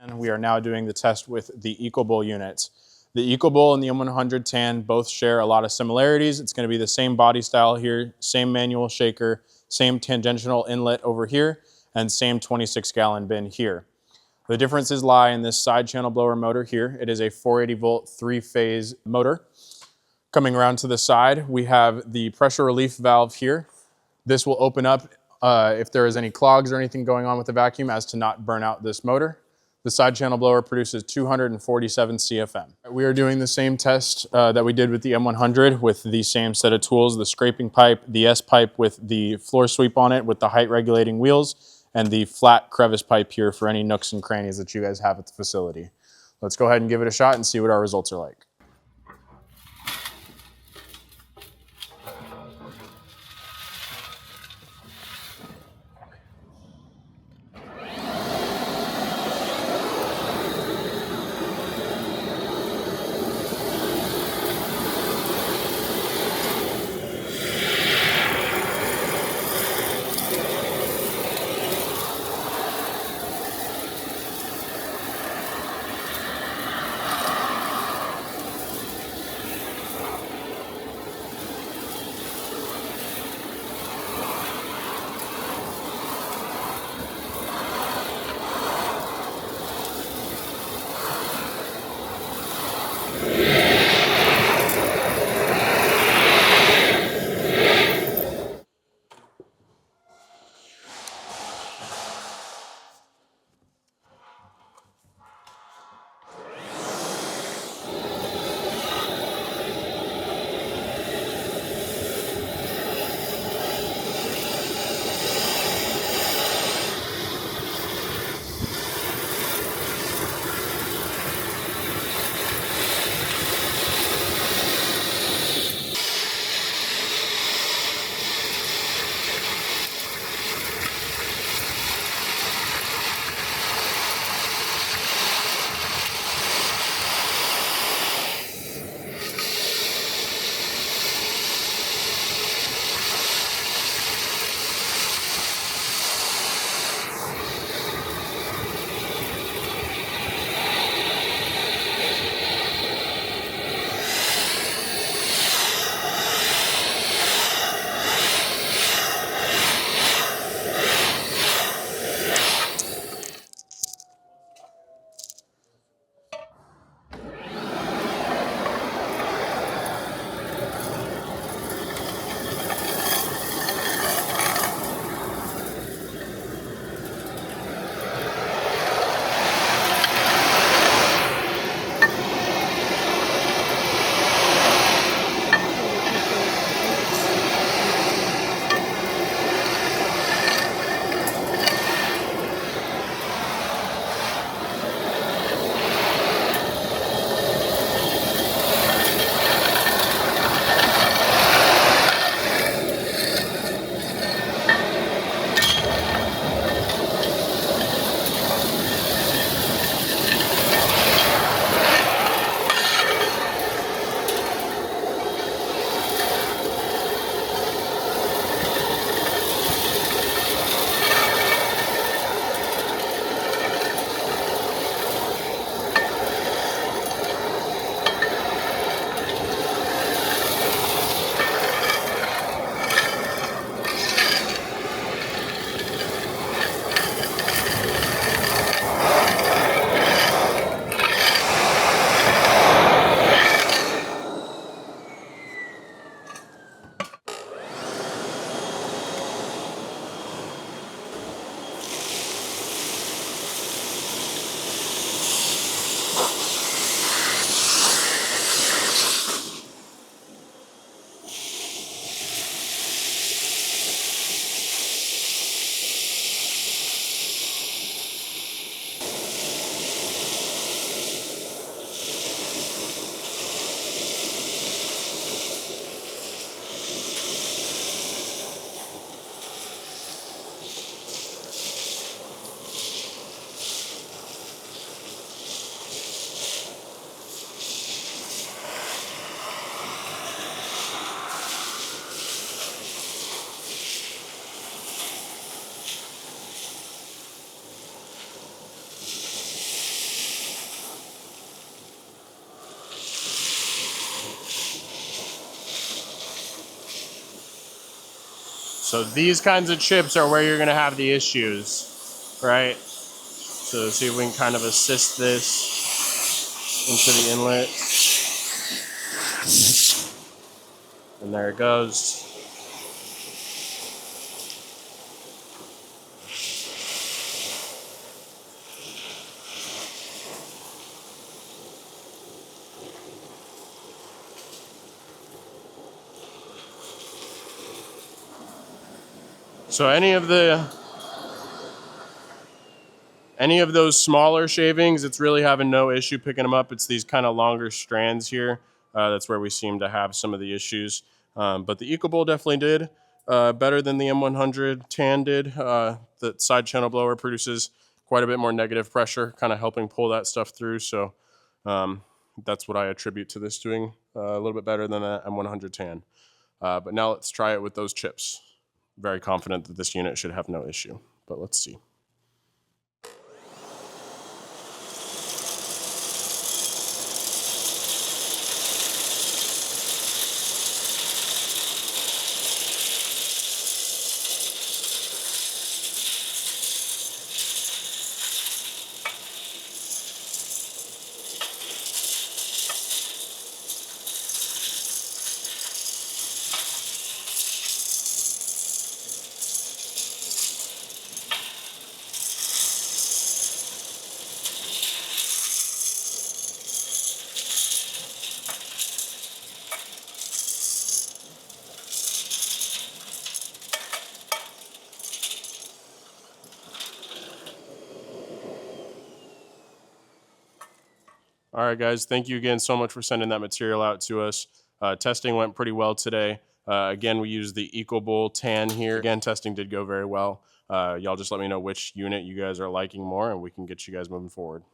And we are now doing the test with the ECOBULL units. The ECOBULL and the M100 Tan both share a lot of similarities. It's going to be the same body style here, same manual shaker, same tangential inlet over here, and same 26-gallon bin here. The differences lie in this side channel blower motor here. It is a 480 volt 3-phase motor. Coming around to the side, we have the pressure relief valve here. This will open up if there is any clogs or anything going on with the vacuum as to not burn out this motor. The side channel blower produces 247 CFM. We are doing the same test that we did with the M100 with the same set of tools, the scraping pipe, the S-pipe with the floor sweep on it with the height regulating wheels, and the flat crevice pipe here for any nooks and crannies that you guys have at the facility. Let's go ahead and give it a shot and see what our results are like. So these kinds of chips are where you're gonna have the issues, right? So see if we can kind of assist this into the inlet. And there it goes. So any of those smaller shavings, it's really having no issue picking them up. It's these kind of longer strands here. That's where we seem to have some of the issues. But the EcoBull definitely did better than the M100 Tan did. The side channel blower produces quite a bit more negative pressure, kind of helping pull that stuff through. So that's what I attribute to this doing a little bit better than the M100 Tan. But now let's try it with those chips. Very confident that this unit should have no issue, but let's see. All right, guys, thank you again so much for sending that material out to us. Testing went pretty well today. Again, we used the EcoBull Tan here. Again, testing did go very well. Y'all just let me know which unit you guys are liking more, and we can get you guys moving forward.